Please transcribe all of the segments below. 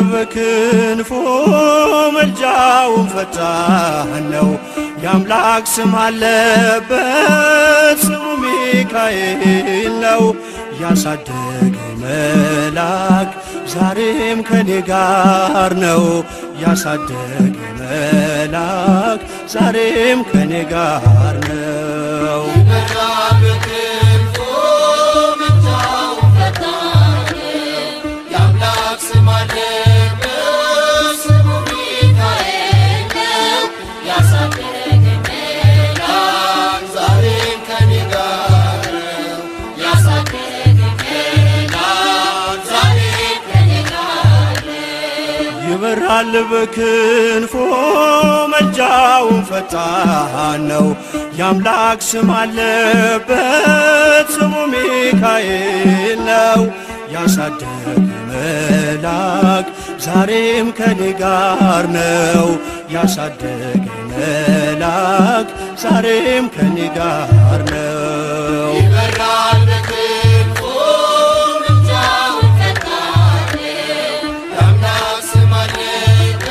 በክንፎ መልጃውን ፈጣን ነው። የአምላክ ስም አለበት ስሙ ሚካኤል ነው። ያሳደገኝ መልአክ ዛሬም ከኔ ጋር ነው። ያሳደገኝ መልአክ ዛሬም ከኔ ጋር ነው። ይበራል በክንፎ መልጃውን ፈጣን ነው። የአምላክ ስም አለበት ስሙ ሚካኤል ነው። ያሳደገኝ መልአክ ዛሬም ከኔ ጋር ነው። ያሳደገኝ መልአክ ዛሬም ከኔ ጋር ነው። ይበራል በክንፎ መልጃውን ፈጣን የአምላክ ስም አለበት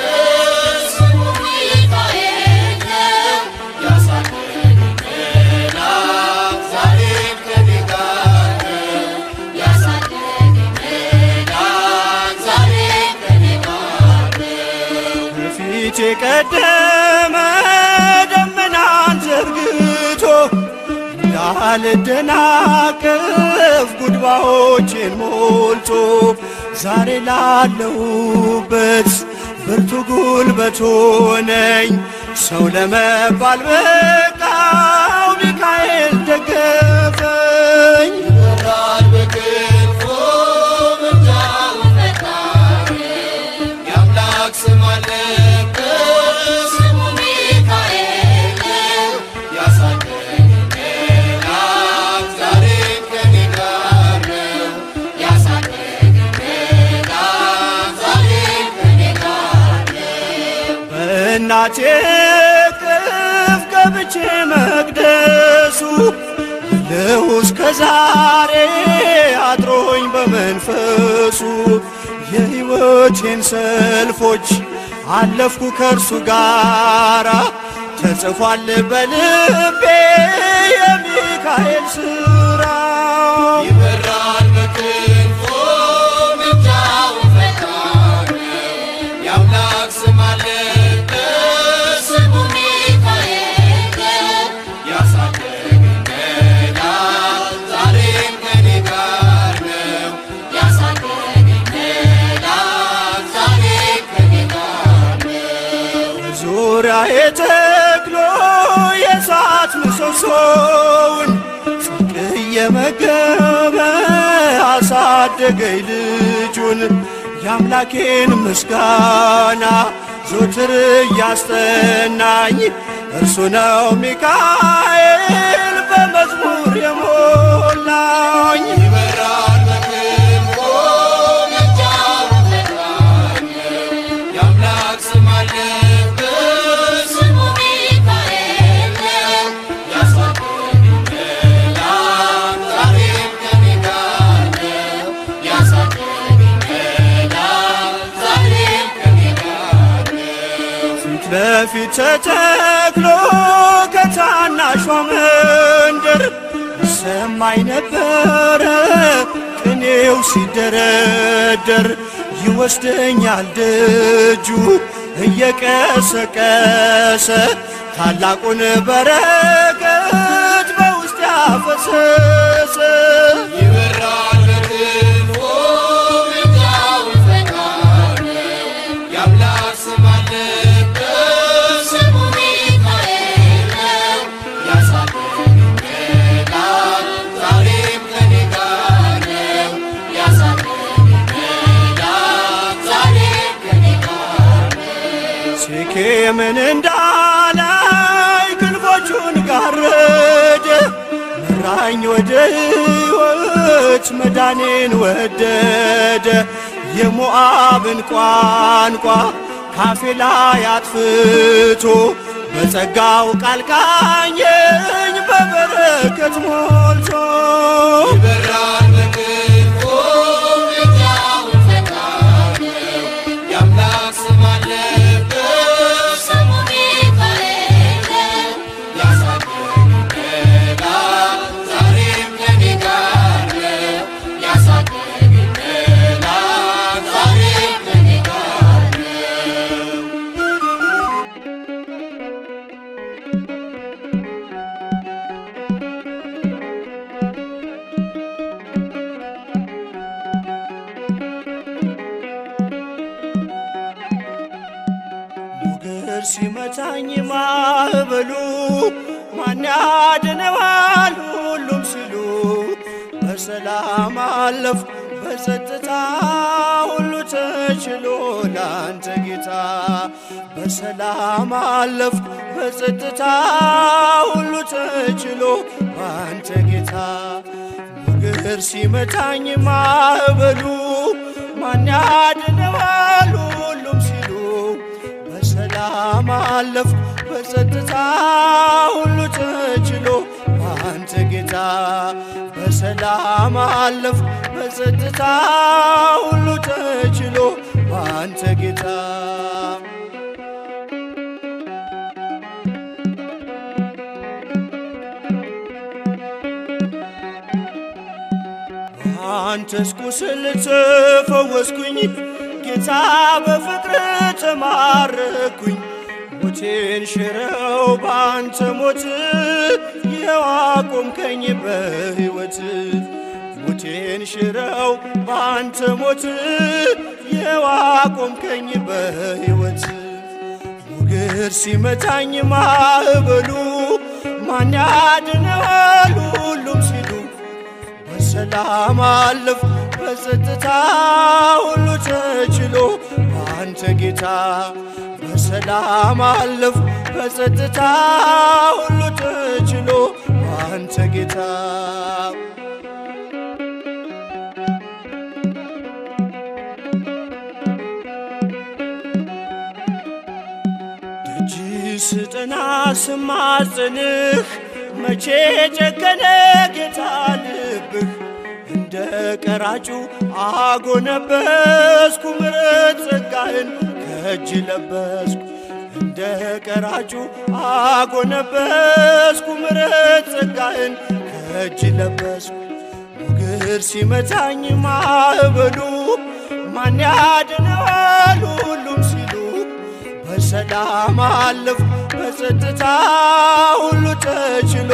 ስሙ ሚካኤል ነው። ያሳደገኝ መልአክ ዛሬም ከኔ ጋር ነው። ያሳደገኝ መልአክ ዛሬም ከኔ ጋር ነው። በፊቴ ቀደመ ደመናን ዘርግቶ እንዳልደናቀፍ ጉድባዎቼን ሞልቶ ዛሬ ላለሁበት ብርቱ ጉልበት ሆነኝ። ሰው ለመባል በቃው ሚካኤል ደገፈኝ። ይበራል በክንፎ መልጃውን ፈጣን የአምላክ ስም አለበት ስሙ ሚካኤል ነው። ያሳደገኝ መልአክ ዛሬም ከኔ ጋር ነው። ያሳደገኝ መልአክ ዛሬም ከኔ ጋር ነው። በእናቴ እቅፍ ገብቼ መቅደሱ ልሁ እስከ ዛሬ አድሮኝ በመንፈሱ የሕይወቴን ሰልፎች አለፍኩ ከእርሱ ጋራ ተጽፏል በልቤ የሚካኤል ሥራ። ይበራል በክንፎ መልጃውን ፈጣን የአምላክ ስም አለበት ስሙ ሚካኤል ነው። ያሳደገኝ መልአክ ዛሬም ከኔ ጋር ነው። ያሳደገኝ መልአክ ዛሬም ከኔ ጋር ነው። ዙሪያዬ ተክሎ የእሳት ምሰሶውን ጽድቅ እየመገበ አሳደገኝ ልጁን። የአምላኬን ምስጋና ዞትር እያስጠናኝ እርሱ ነው ሚካኤል በመዝሙር የሞላኝ። ይበራል በክንፎ መልጃውን ፈጣን የአምላክ ስም አለበት ስሙ ሚካኤል ነው። ያሳደገኝ መልአክ ዛሬም ከኔ ጋር ነው። ያሳደገኝ መልአክ ዛሬም ከኔ ጋር ነው። ፊት ለፊት ተተክሎ ከታናሿ መንደር ሰማይ ነበረ ቅኔው ሲደረደር። ይወስደኛል ደጁ እየቀሰቀሰ ታላቁን በረከት በውስጥ ያፈሰሰ። ይበራል በክንፎ መልጃውን ፈጣን የአምላክ ስም አለበት ስሙ ሚካኤል ነው። ያሳደገኝ መልአክ ዛሬም ከኔ ጋር ነው። ያሳደገኝ መልአክ ዛሬም ከኔ ጋር ነው። ሴኬምን እንዳላይ ክንፎቹን ጋረደ መራኝ ወደ ሕይወት መዳኔን ወደደ። የሞዓብን ቋንቋ ካፌ ላይ አጥፍቶ በጸጋው ቃል ቃኘኝ በበረከት ሞልቶ። ይበራል በክንፎ መልጃውን ፈጣን ሲመታኝ ማዕበሉ ማን ያድነዋል ሁሉም ሲሉ በሰላም አለፍኩ በጸጥታ ሁሉ ተችሎ ላንተ ጌታ በሰላም አለፍኩ በጸጥታ ሁሉ ተችሎ ባንተ ጌታ ሞገድ ሲመታኝ ማዕበሉ ማን ያድነዋል ሁሉም ሲሉ በሰላም አለፍኩ በጸጥታ ሁሉ ተችሎ ባንተ ጌታ በሰላም አለፍኩ በጸጥታ ሁሉ ተችሎ ባንተ ጌታ አንተስ ቁስል ተፈወስኩኝ ጌታ በፍቅር ተማረኩኝ ሞቴን ሽረው ባንተ ሞት ይኸው አቆምከኝ በሕይወት ሞቴን ሽረው ባንተ ሞት ይኸው አቆምከኝ በሕይወት ሞገድ ሲመታኝ ማዕበሉ ማን ያድነዋል ሁሉም ሲሉ በሰላም አለፍኩ በጸጥታ ሁሉ ተችሎ ባንተ ጌታ በሰላም አለፍኩ በጸጥታ ሁሉ ተችሎ ባንተ ጌታ ደጅ ስጠና ስማጽንህ መቼ ጨከነ ጌታ ልብህ እንደ ቀራጩ አጎነበስኩ ምሕረት ጸጋህን ከእጅ ለበስኩ እንደ ቀራጩ አጎነበስኩ ምሕረት ጸጋህን ከእጅ ለበስኩ ሞገድ ሲመታኝ ማዕበሉ ማን ያድነዋል ሁሉም ሲሉ በሰላም አለፍኩ በጸጥታ ሁሉ ተችሎ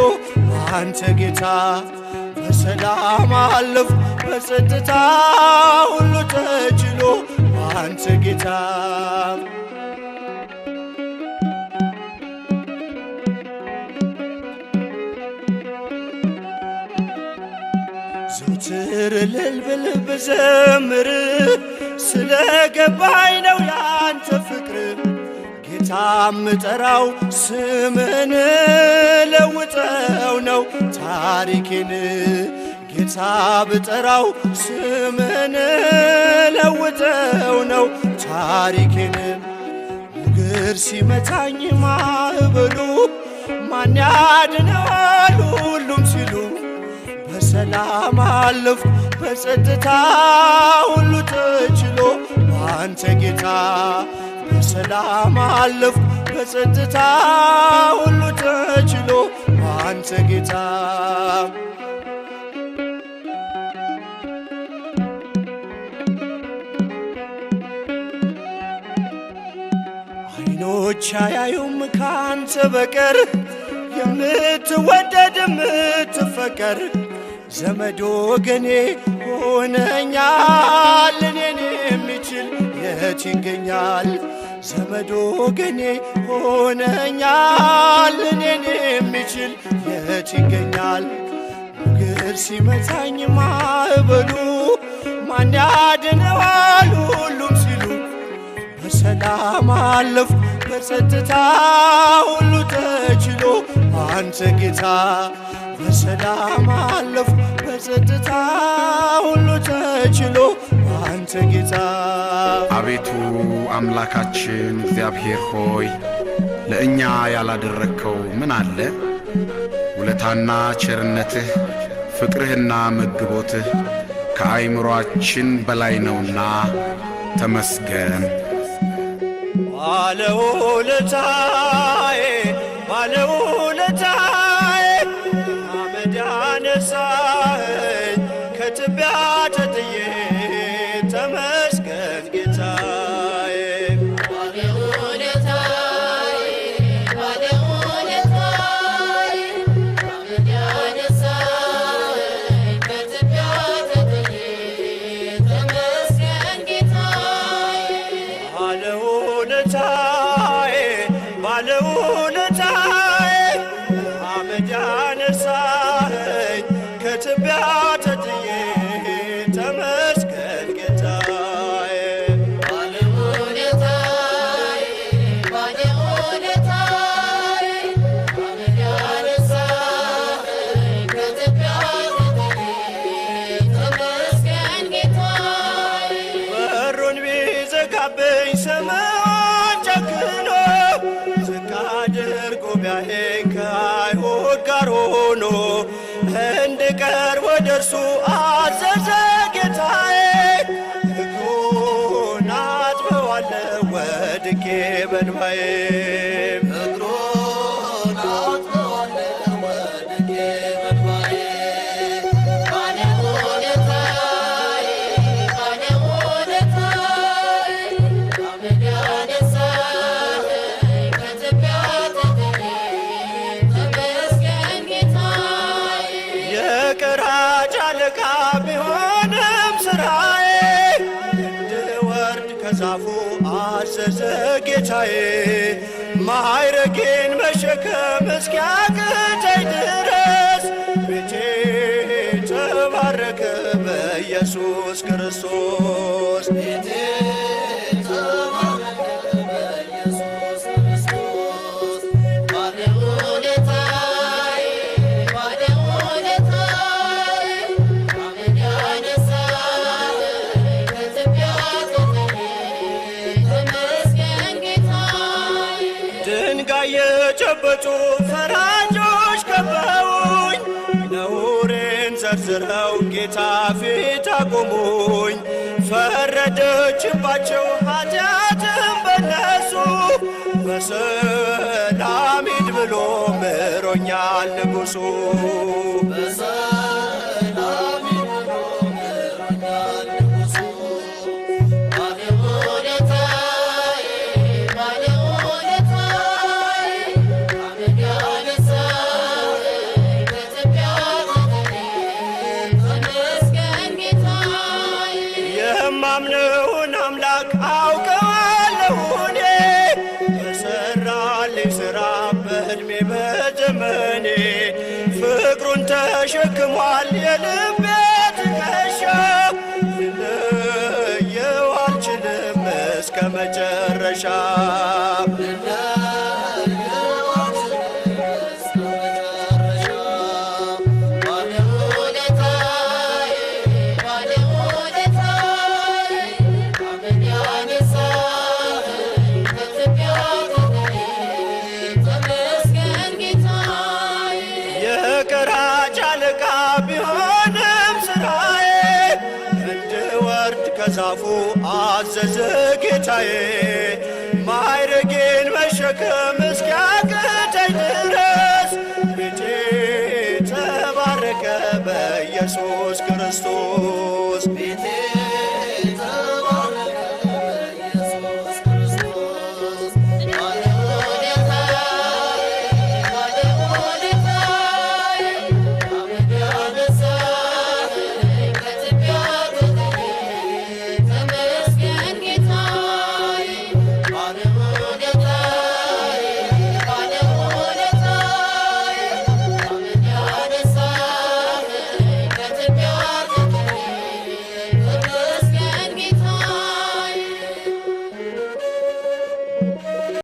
ባንተ ጌታ በሰላም አለፍኩ በጸጥታ ሁሉ ተችሎ ባንተ ጌታ ዘወትር እልል ብል ብዘምር ስለገባኝ ነው ያንተ ፍቅር ጌታ ምጠራው ስምን ለውጠው ነው ታሪኬን ጌታ ብጠራው ስምን ለውጠው ነው ታሪኬን ሞገድ ሲመታኝ ማዕበሉ ማን ያድነዋል ሁሉም ሲሉ በሰላም አለፍኩ በጸጥታ ሁሉ ተችሎ ባንተ ጌታ በሰላም አለፍኩ በጸጥታ ሁሉ ተችሎ ባንተ ጌታ አይኖች አያዩም ካንተ በቀር የምትወደድ የምትፈቀር ዘመድ ወገኔ ሆነኛል እኔን የሚችል የት ይገኛል ዘመድ ወገኔ ሆነኛል እኔን የሚችል የት ይገኛል ሞገድ ሲመታኝ ማዕበሉ ማን ያድነዋል ሁሉም ሲሉ በሰላም አለፍኩ በጸጥታ ሁሉ ተችሎ ባንተ ጌታ በሰላም አለፍኩ በጸጥታ ሁሉ ተችሎ ባንተ ጌታ አቤቱ አምላካችን እግዚአብሔር ሆይ ለእኛ ያላደረግከው ምን አለ? ውለታና ቸርነትህ ፍቅርህና መግቦትህ ከአይምሮአችን በላይ ነውና ተመስገን። ባለውለታዬ ባለውለታዬ አመድ ያነሳኸኝ ከትቢያ ተጥዬ ተመስገን ጌታዬ። ባለውለታዬ ባለውለታዬ አመድ ያነሳኸኝ ከትቢያ ተጥዬ ተመስገን ጌታዬ። ባለውለታዬ አጋር ሆኖ እንድቀርብ ወደ እርሱ አዘዘ ጌታዬ። እግሩን አጥበዋለሁ ወድቄ በእንባዬ እግሩን አጥበዋለሁ ወድቄ በእንባዬ ባለውለታዬ ባለውለታዬ ከአመድ ያነሳኸኝ ከትቢያ ተጥዬ ተመስገን ጌታዬ። የቀራጭ አለቃ ቢሆንም ስራዬ እንድወርድ ከዛፉ አዘዘ ጌታዬ። ማዕረጌን መሸከም እስኪያቅተኝ ድረስ ቤቴ ተባረከ በኢየሱስ ክርስቶስ። ቤቴ ተባረከ በኢየሱስ ክርስቶስ። ባለውለታዬ ባለውለታዬ ከአመድ ያነሳኸኝ ከትቢያ ተጥዬ ተመስገን ጌታዬ። ድንጋይ የጨበጡ ፈራጆች ከበውኝ ነውሬን ዘርዝረው ጌታ ፊት አቆሙኝ። ፈረደችባቸው ኃጢአትም በነሱ በሰላም ሂድ ብሎ ምሮኛል ንጉሡ። በሰላም ይኑሩ ምሮኛል ንጉሡ። ባለውለታዬ ባለውለታዬ ከአመድ ያነሳኸኝ ከትቢያ ተጥዬ ተመስገን ጌታዬ። የማምነውን አምላክ አውቀዋለሁ እኔ በሠራልኝ ሥራ በዕድሜ በዘመኔ ፍቅሩን ተሸክሟል የልቤ ትከሻ። ልለየው አልችልም እስከ መጨረሻ ባለውለታዬ ባለውለታዬ ከአመድ ያነሳኸኝ ከትቢያ ተጥዬ ተመስገን ጌታዬ። የቀራጭ አለቃ ቢሆንም ስራዬ እንድወርድ ከዛፉ አዘዘ ጌታዬ። ማዕረጌን መሸከም እስኪያቅተኝ ድረስ ቤቴ ተባረከ በኢየሱስ ክርስቶስ።